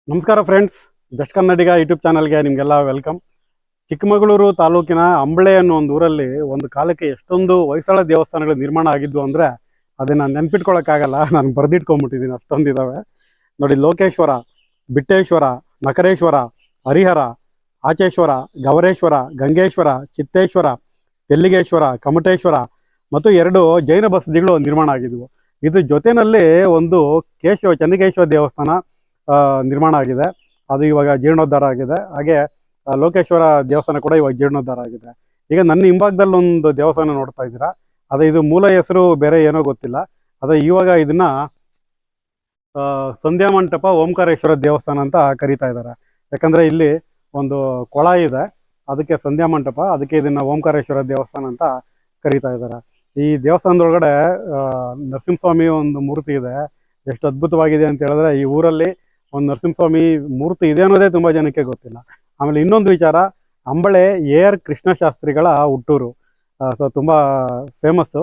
ನಮಸ್ಕಾರ friends, just ಕನ್ನಡಿಗ YouTube ಚಾನಲ್ಗೆ ನಿಮಗೆಲ್ಲ ವೆಲ್ಕಮ್. ಚಿಕ್ಕಮಗಳೂರು ತಾಲೂಕಿನ ಅಂಬಳೆ ಅನ್ನೋ ಒಂದು ಊರಲ್ಲಿ ಒಂದು ಕಾಲಕ್ಕೆ ಎಷ್ಟೊಂದು ಹೊಯ್ಸಳ ದೇವಸ್ಥಾನಗಳು ನಿರ್ಮಾಣ ಆಗಿದ್ವು ಅಂದರೆ ಅದನ್ನು ನೆನ್ಪಿಟ್ಕೊಳ್ಳೋಕ್ಕಾಗಲ್ಲ. ನಾನು ಬರೆದಿಟ್ಕೊಂಡ್ಬಿಟ್ಟಿದ್ದೀನಿ, ಅಷ್ಟೊಂದಿದ್ದಾವೆ ನೋಡಿ. ಲೋಕೇಶ್ವರ, ಬಿಟ್ಟೇಶ್ವರ, ನಕರೇಶ್ವರ, ಹರಿಹರ, ಆಚೇಶ್ವರ, ಗವರೇಶ್ವರ, ಗಂಗೇಶ್ವರ, ಚಿತ್ತೇಶ್ವರ, ತೆಲ್ಲಿಗೇಶ್ವರ, ಕಮಟೇಶ್ವರ ಮತ್ತು 2 ಜೈನ ಬಸದಿಗಳು ನಿರ್ಮಾಣ ಆಗಿದ್ವು. ಇದ್ರ ಜೊತೆಯಲ್ಲಿ ಒಂದು ಚೆನ್ನಕೇಶವ ದೇವಸ್ಥಾನ ನಿರ್ಮಾಣ ಆಗಿದೆ. ಅದು ಇವಾಗ ಜೀರ್ಣೋದ್ಧಾರ ಆಗಿದೆ. ಹಾಗೆ ಲೋಕೇಶ್ವರ ದೇವಸ್ಥಾನ ಕೂಡ ಇವಾಗ ಜೀರ್ಣೋದ್ಧಾರ ಆಗಿದೆ. ಈಗ ನನ್ನ ಹಿಂಭಾಗದಲ್ಲಿ ಒಂದು ದೇವಸ್ಥಾನ ನೋಡ್ತಾ ಇದ್ದೀರಾ, ಇದು ಮೂಲ ಹೆಸರು ಬೇರೆ ಏನೋ ಗೊತ್ತಿಲ್ಲ. ಇವಾಗ ಇದನ್ನ ಸಂಧ್ಯಾ ಮಂಟಪ ಓಂಕಾರೇಶ್ವರ ದೇವಸ್ಥಾನ ಅಂತ ಕರೀತಾ ಇದ್ದಾರೆ. ಯಾಕಂದರೆ ಇಲ್ಲಿ ಒಂದು ಕೊಳ ಇದೆ, ಅದಕ್ಕೆ ಸಂಧ್ಯಾ ಮಂಟಪ, ಅದಕ್ಕೆ ಇದನ್ನು ಓಂಕಾರೇಶ್ವರ ದೇವಸ್ಥಾನ ಅಂತ ಕರೀತಾ ಇದ್ದಾರೆ. ಈ ದೇವಸ್ಥಾನದೊಳಗಡೆ ನರಸಿಂಹಸ್ವಾಮಿ ಒಂದು ಮೂರ್ತಿ ಇದೆ. ಎಷ್ಟು ಅದ್ಭುತವಾಗಿದೆ ಅಂತ ಹೇಳಿದ್ರೆ, ಈ ಊರಲ್ಲಿ ಒಂದು ನರಸಿಂಹಸ್ವಾಮಿ ಮೂರ್ತಿ ಇದೆ ಅನ್ನೋದೇ ತುಂಬ ಜನಕ್ಕೆ ಗೊತ್ತಿಲ್ಲ. ಆಮೇಲೆ ಇನ್ನೊಂದು ವಿಚಾರ, ಅಂಬಳೆ AR ಕೃಷ್ಣಶಾಸ್ತ್ರಿಗಳ ಹುಟ್ಟೂರು. ಸೊ ತುಂಬ ಫೇಮಸ್ಸು.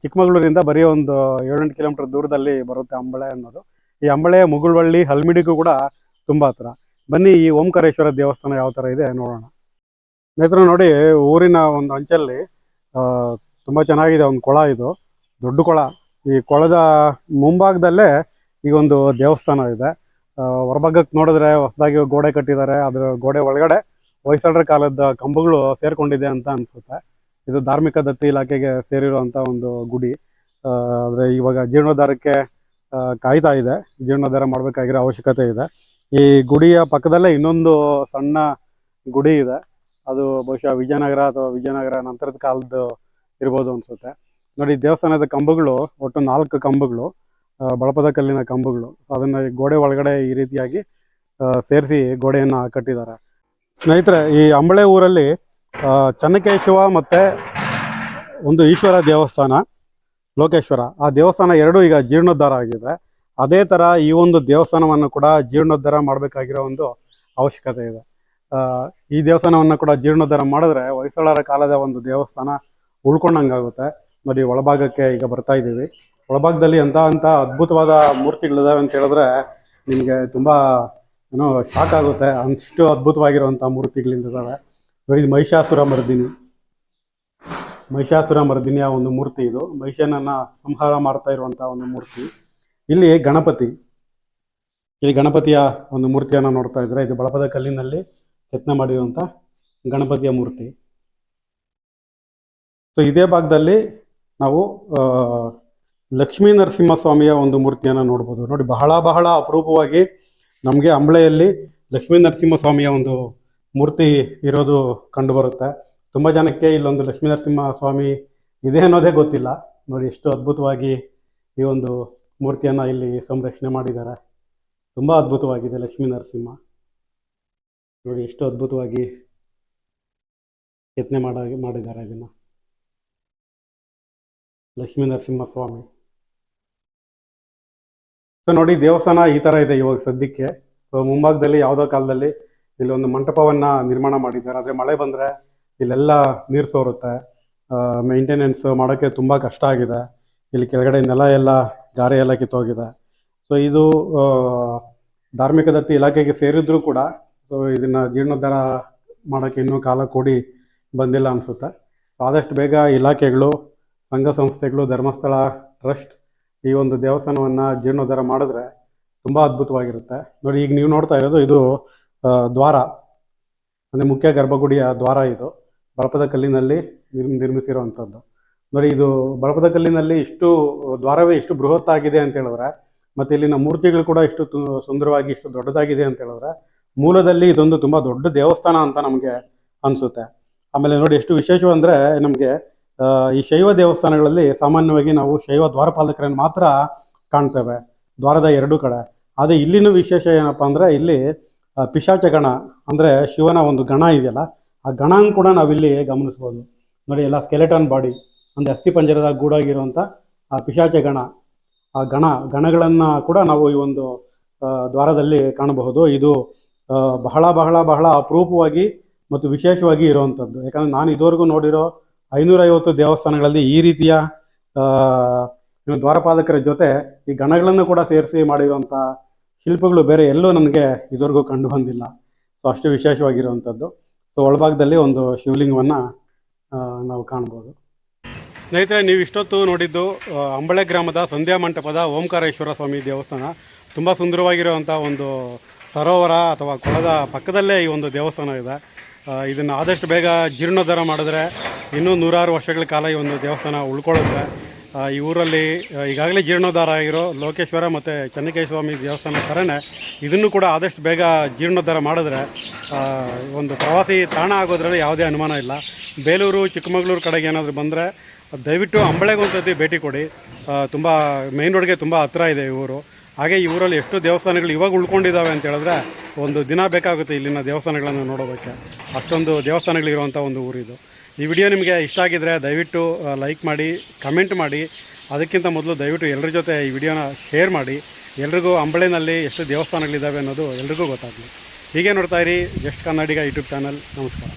ಚಿಕ್ಕಮಗಳೂರಿಂದ ಬರೀ ಒಂದು 7-8 ಕಿಲೋಮೀಟರ್ ದೂರದಲ್ಲಿ ಬರುತ್ತೆ ಅಂಬಳೆ ಅನ್ನೋದು. ಈ ಅಂಬಳೆ ಮುಗುಳ್ವಳ್ಳಿ ಹಲ್ಮಿಡಿಗೂ ಕೂಡ ತುಂಬ ಹತ್ರ. ಬನ್ನಿ ಈ ಓಂಕಾರೇಶ್ವರ ದೇವಸ್ಥಾನ ಯಾವ ಥರ ಇದೆ ನೋಡೋಣ. ಸ್ನೇಹಿತರು ನೋಡಿ, ಊರಿನ ಒಂದು ಅಂಚಲ್ಲಿ ತುಂಬ ಚೆನ್ನಾಗಿದೆ ಒಂದು ಕೊಳ. ಇದು ದೊಡ್ಡ ಕೊಳ. ಈ ಕೊಳದ ಮುಂಭಾಗದಲ್ಲೇ ಈಗ ಒಂದು ದೇವಸ್ಥಾನ ಇದೆ. ಹೊರಭಾಗಕ್ಕೆ ನೋಡಿದ್ರೆ ಹೊಸದಾಗಿ ಗೋಡೆ ಕಟ್ಟಿದ್ದಾರೆ. ಅದರ ಗೋಡೆ ಒಳಗಡೆ ಹೊಯ್ಸಳರ ಕಾಲದ ಕಂಬಗಳು ಸೇರ್ಕೊಂಡಿದೆ ಅಂತ ಅನಿಸುತ್ತೆ. ಇದು ಧಾರ್ಮಿಕ ದತ್ತಿ ಇಲಾಖೆಗೆ ಸೇರಿರುವಂಥ ಒಂದು ಗುಡಿ. ಆದರೆ ಇವಾಗ ಜೀರ್ಣೋದ್ಧಾರಕ್ಕೆ ಕಾಯ್ತಾ ಇದೆ. ಜೀರ್ಣೋದ್ಧಾರ ಮಾಡಬೇಕಾಗಿರೋ ಅವಶ್ಯಕತೆ ಇದೆ. ಈ ಗುಡಿಯ ಪಕ್ಕದಲ್ಲೇ ಇನ್ನೊಂದು ಸಣ್ಣ ಗುಡಿ ಇದೆ. ಅದು ಬಹುಶಃ ವಿಜಯನಗರ ಅಥವಾ ವಿಜಯನಗರ ನಂತರದ ಕಾಲದ್ದು ಇರ್ಬೋದು ಅನಿಸುತ್ತೆ. ನೋಡಿ, ದೇವಸ್ಥಾನದ ಕಂಬಗಳು ಒಟ್ಟು 4 ಕಂಬಗಳು, ಬಳಪದ ಕಲ್ಲಿನ ಕಂಬಗಳು. ಅದನ್ನು ಗೋಡೆ ಒಳಗಡೆ ಈ ರೀತಿಯಾಗಿ ಸೇರಿಸಿ ಗೋಡೆಯನ್ನು ಕಟ್ಟಿದ್ದಾರೆ. ಸ್ನೇಹಿತರೆ, ಈ ಅಂಬಳೆ ಊರಲ್ಲಿ ಚೆನ್ನಕೇಶವ ಮತ್ತು ಒಂದು ಈಶ್ವರ ದೇವಸ್ಥಾನ, ಲೋಕೇಶ್ವರ, ಆ ದೇವಸ್ಥಾನ 2 ಈಗ ಜೀರ್ಣೋದ್ಧಾರ ಆಗಿದೆ. ಅದೇ ಥರ ಈ ಒಂದು ದೇವಸ್ಥಾನವನ್ನು ಕೂಡ ಜೀರ್ಣೋದ್ಧಾರ ಮಾಡಬೇಕಾಗಿರೋ ಒಂದು ಅವಶ್ಯಕತೆ ಇದೆ. ಈ ದೇವಸ್ಥಾನವನ್ನು ಕೂಡ ಜೀರ್ಣೋದ್ಧಾರ ಮಾಡಿದ್ರೆ ಹೊಯ್ಸಳರ ಕಾಲದ ಒಂದು ದೇವಸ್ಥಾನ ಉಳ್ಕೊಂಡಂಗಾಗುತ್ತೆ. ನೋಡಿ, ಒಳಭಾಗಕ್ಕೆ ಈಗ ಬರ್ತಾ ಇದ್ದೀವಿ. ಒಳಭಾಗದಲ್ಲಿ ಅಂತ ಅದ್ಭುತವಾದ ಮೂರ್ತಿಗಳಿದಾವೆ ಅಂತ ಹೇಳಿದ್ರೆ ನಿಮಗೆ ತುಂಬ ಶಾಕ್ ಆಗುತ್ತೆ. ಅಷ್ಟು ಅದ್ಭುತವಾಗಿರುವಂಥ ಮೂರ್ತಿಗಳಿದ್ದಾವೆ. ನೋಡಿ, ಇದು ಮಹಿಷಾಸುರ ಮರ್ದಿನಿಯ ಒಂದು ಮೂರ್ತಿ. ಇದು ಮಹಿಷನನ್ನು ಸಂಹಾರ ಮಾಡ್ತಾ ಇರುವಂಥ ಒಂದು ಮೂರ್ತಿ. ಇಲ್ಲಿ ಗಣಪತಿಯ ಒಂದು ಮೂರ್ತಿಯನ್ನು ನೋಡ್ತಾ ಇದ್ರೆ, ಇದು ಬಳಪದ ಕಲ್ಲಿನಲ್ಲಿ ಕೆತ್ತನೆ ಮಾಡಿರುವಂಥ ಗಣಪತಿಯ ಮೂರ್ತಿ. ಸೊ ಇದೇ ಭಾಗದಲ್ಲಿ ನಾವು ಲಕ್ಷ್ಮೀ ನರಸಿಂಹಸ್ವಾಮಿಯ ಒಂದು ಮೂರ್ತಿಯನ್ನು ನೋಡ್ಬೋದು. ನೋಡಿ, ಬಹಳ ಅಪರೂಪವಾಗಿ ನಮಗೆ ಅಂಬಳೆಯಲ್ಲಿ ಲಕ್ಷ್ಮೀ ನರಸಿಂಹಸ್ವಾಮಿಯ ಒಂದು ಮೂರ್ತಿ ಇರೋದು ಕಂಡುಬರುತ್ತೆ. ತುಂಬ ಜನಕ್ಕೆ ಇಲ್ಲೊಂದು ಲಕ್ಷ್ಮೀ ನರಸಿಂಹಸ್ವಾಮಿ ಇದೆ ಅನ್ನೋದೇ ಗೊತ್ತಿಲ್ಲ. ನೋಡಿ, ಎಷ್ಟು ಅದ್ಭುತವಾಗಿ ಈ ಒಂದು ಮೂರ್ತಿಯನ್ನು ಇಲ್ಲಿ ಸಂರಕ್ಷಣೆ ಮಾಡಿದ್ದಾರೆ. ತುಂಬ ಅದ್ಭುತವಾಗಿದೆ ಲಕ್ಷ್ಮೀ ನರಸಿಂಹ. ನೋಡಿ, ಎಷ್ಟು ಅದ್ಭುತವಾಗಿ ಕೆತ್ತನೆ ಮಾಡಿದ್ದಾರೆ ಇದನ್ನು. ಲಕ್ಷ್ಮೀ ನರಸಿಂಹಸ್ವಾಮಿ. ಸೊ ನೋಡಿ, ದೇವಸ್ಥಾನ ಈ ಥರ ಇದೆ ಇವಾಗ ಸದ್ಯಕ್ಕೆ. ಸೊ ಮುಂಭಾಗದಲ್ಲಿ ಯಾವುದೋ ಕಾಲದಲ್ಲಿ ಇಲ್ಲೊಂದು ಮಂಟಪವನ್ನು ನಿರ್ಮಾಣ ಮಾಡಿದ್ದಾರೆ. ಆದರೆ ಮಳೆ ಬಂದರೆ ಇಲ್ಲೆಲ್ಲ ನೀರು ಸೋರುತ್ತೆ. ಮೇಂಟೆನೆನ್ಸ್ ಮಾಡೋಕ್ಕೆ ತುಂಬ ಕಷ್ಟ ಆಗಿದೆ. ಇಲ್ಲಿ ಕೆಳಗಡೆ ನೆಲ ಎಲ್ಲ ಗಾರೆ ಎಲ್ಲ ಕಿತ್ತೋಗಿದೆ. ಸೊ ಇದು ಧಾರ್ಮಿಕ ದತ್ತಿ ಇಲಾಖೆಗೆ ಸೇರಿದ್ರೂ ಕೂಡ ಸೊ ಇದನ್ನು ಜೀರ್ಣೋದ್ಧಾರ ಮಾಡೋಕ್ಕೆ ಇನ್ನೂ ಕಾಲ ಕೂಡಿ ಬಂದಿಲ್ಲ ಅನಿಸುತ್ತೆ. ಸೊ ಆದಷ್ಟು ಬೇಗ ಇಲಾಖೆಗಳು, ಸಂಘ ಸಂಸ್ಥೆಗಳು, ಧರ್ಮಸ್ಥಳ ಟ್ರಸ್ಟ್ ಈ ಒಂದು ದೇವಸ್ಥಾನವನ್ನು ಜೀರ್ಣೋದ್ಧಾರ ಮಾಡಿದ್ರೆ ತುಂಬ ಅದ್ಭುತವಾಗಿರುತ್ತೆ. ನೋಡಿ, ಈಗ ನೀವು ನೋಡ್ತಾ ಇರೋದು ಇದು ದ್ವಾರ, ಅಂದರೆ ಮುಖ್ಯ ಗರ್ಭಗುಡಿಯ ದ್ವಾರ. ಇದು ಬಳಪದ ಕಲ್ಲಿನಲ್ಲಿ ನಿರ್ಮಿಸಿರುವಂಥದ್ದು. ನೋಡಿ, ಇದು ಬಳಪದ ಕಲ್ಲಿನಲ್ಲಿ ದ್ವಾರವೇ ಇಷ್ಟು ಬೃಹತ್ತಾಗಿದೆ ಅಂತ ಹೇಳಿದ್ರೆ, ಮತ್ತು ಇಲ್ಲಿನ ಮೂರ್ತಿಗಳು ಕೂಡ ಇಷ್ಟು ಸುಂದರವಾಗಿ ಇಷ್ಟು ದೊಡ್ಡದಾಗಿದೆ ಅಂತ ಹೇಳಿದ್ರೆ, ಮೂಲದಲ್ಲಿ ಇದೊಂದು ತುಂಬ ದೊಡ್ಡ ದೇವಸ್ಥಾನ ಅಂತ ನಮಗೆ ಅನಿಸುತ್ತೆ. ಆಮೇಲೆ ನೋಡಿ, ಎಷ್ಟು ವಿಶೇಷವಂದರೆ, ನಮಗೆ ಈ ಶೈವ ದೇವಸ್ಥಾನಗಳಲ್ಲಿ ಸಾಮಾನ್ಯವಾಗಿ ನಾವು ಶೈವ ದ್ವಾರಪಾಲಕರನ್ನು ಮಾತ್ರ ಕಾಣ್ತೇವೆ ದ್ವಾರದ 2 ಕಡೆ. ಆದರೆ ಇಲ್ಲಿನ ವಿಶೇಷ ಏನಪ್ಪ ಅಂದರೆ, ಇಲ್ಲಿ ಪಿಶಾಚ ಗಣ ಅಂದರೆ ಶಿವನ ಒಂದು ಗಣ ಇದೆಯಲ್ಲ, ಆ ಗಣನ ಕೂಡ ನಾವಿಲ್ಲಿ ಗಮನಿಸ್ಬೋದು. ನೋಡಿ, ಎಲ್ಲ ಸ್ಕೆಲೆಟನ್ ಬಾಡಿ ಅಂದರೆ ಅಸ್ಥಿಪಂಜರದ ಗೂಡಾಗಿರುವಂಥ ಆ ಪಿಶಾಚ ಗಣ, ಆ ಗಣಗಳನ್ನು ಕೂಡ ನಾವು ಈ ಒಂದು ದ್ವಾರದಲ್ಲಿ ಕಾಣಬಹುದು. ಇದು ಬಹಳ ಅಪರೂಪವಾಗಿ ಮತ್ತು ವಿಶೇಷವಾಗಿ ಇರುವಂಥದ್ದು. ಯಾಕಂದರೆ ನಾನು ಇದುವರೆಗೂ ನೋಡಿರೋ 550 ದೇವಸ್ಥಾನಗಳಲ್ಲಿ ಈ ರೀತಿಯ ದ್ವಾರಪಾಲಕರ ಜೊತೆ ಈ ಗಣಗಳನ್ನು ಕೂಡ ಸೇರಿಸಿ ಮಾಡಿರುವಂಥ ಶಿಲ್ಪಗಳು ಬೇರೆ ಎಲ್ಲೂ ನನಗೆ ಇದುವರೆಗೂ ಕಂಡು ಬಂದಿಲ್ಲ. ಸೊ ಅಷ್ಟು ವಿಶೇಷವಾಗಿರುವಂಥದ್ದು. ಸೊ ಒಳಭಾಗದಲ್ಲಿ ಒಂದು ಶಿವಲಿಂಗವನ್ನು ನಾವು ಕಾಣ್ಬೋದು. ಸ್ನೇಹಿತರೆ, ನೀವು ಇಷ್ಟೊತ್ತು ನೋಡಿದ್ದು ಅಂಬಳೆ ಗ್ರಾಮದ ಸಂಧ್ಯಾ ಮಂಟಪದ ಓಂಕಾರೇಶ್ವರ ಸ್ವಾಮಿ ದೇವಸ್ಥಾನ. ತುಂಬ ಸುಂದರವಾಗಿರುವಂಥ ಒಂದು ಸರೋವರ ಅಥವಾ ಕೊಳದ ಪಕ್ಕದಲ್ಲೇ ಈ ಒಂದು ದೇವಸ್ಥಾನ ಇದೆ. ಇದನ್ನು ಆದಷ್ಟು ಬೇಗ ಜೀರ್ಣೋದ್ಧಾರ ಮಾಡಿದ್ರೆ ಇನ್ನೂ 100 ವರ್ಷಗಳ ಕಾಲ ಈ ಒಂದು ದೇವಸ್ಥಾನ ಉಳ್ಕೊಳ್ಳುತ್ತೆ. ಈ ಊರಲ್ಲಿ ಈಗಾಗಲೇ ಜೀರ್ಣೋದ್ಧಾರ ಆಗಿರೋ ಲೋಕೇಶ್ವರ ಮತ್ತು ಚೆನ್ನಕೇಶ್ವರ ಸ್ವಾಮಿ ದೇವಸ್ಥಾನ ಥರನೇ ಇದನ್ನು ಕೂಡ ಆದಷ್ಟು ಬೇಗ ಜೀರ್ಣೋದ್ಧಾರ ಮಾಡಿದ್ರೆ ಒಂದು ಪ್ರವಾಸಿ ತಾಣ ಆಗೋದ್ರಲ್ಲಿ ಯಾವುದೇ ಅನುಮಾನ ಇಲ್ಲ. ಬೇಲೂರು ಚಿಕ್ಕಮಗಳೂರು ಕಡೆಗೆ ಏನಾದರೂ ಬಂದರೆ ದಯವಿಟ್ಟು ಅಂಬಳೆಗೆ ಒಂದು ಸತಿ ಭೇಟಿ ಕೊಡಿ. ತುಂಬ ಮೇನ್ ರೋಡ್ಗೆ ತುಂಬ ಹತ್ತಿರ ಇದೆ ಈ ಊರು. ಹಾಗೆ ಈ ಊರಲ್ಲಿ ಎಷ್ಟು ದೇವಸ್ಥಾನಗಳು ಇವಾಗ ಉಳ್ಕೊಂಡಿದ್ದಾವೆ ಅಂತ ಹೇಳಿದ್ರೆ ಒಂದು ದಿನ ಬೇಕಾಗುತ್ತೆ ಇಲ್ಲಿನ ದೇವಸ್ಥಾನಗಳನ್ನು ನೋಡೋದಕ್ಕೆ. ಅಷ್ಟೊಂದು ದೇವಸ್ಥಾನಗಳಿರುವಂಥ ಒಂದು ಊರಿದು. ಈ ವಿಡಿಯೋ ನಿಮಗೆ ಇಷ್ಟ ಆಗಿದ್ದರೆ ದಯವಿಟ್ಟು ಲೈಕ್ ಮಾಡಿ, ಕಮೆಂಟ್ ಮಾಡಿ. ಅದಕ್ಕಿಂತ ಮೊದಲು ದಯವಿಟ್ಟು ಎಲ್ಲರ ಜೊತೆ ಈ ವಿಡಿಯೋನ ಶೇರ್ ಮಾಡಿ. ಎಲ್ರಿಗೂ ಅಂಬಳೆನಲ್ಲಿ ಎಷ್ಟು ದೇವಸ್ಥಾನಗಳಿದ್ದಾವೆ ಅನ್ನೋದು ಎಲ್ರಿಗೂ ಗೊತ್ತಾಗಲಿ. ಹೀಗೆ ನೋಡ್ತಾಯಿರಿ ಜಸ್ಟ್ ಕನ್ನಡಿಗ ಯೂಟ್ಯೂಬ್ ಚಾನಲ್. ನಮಸ್ಕಾರ.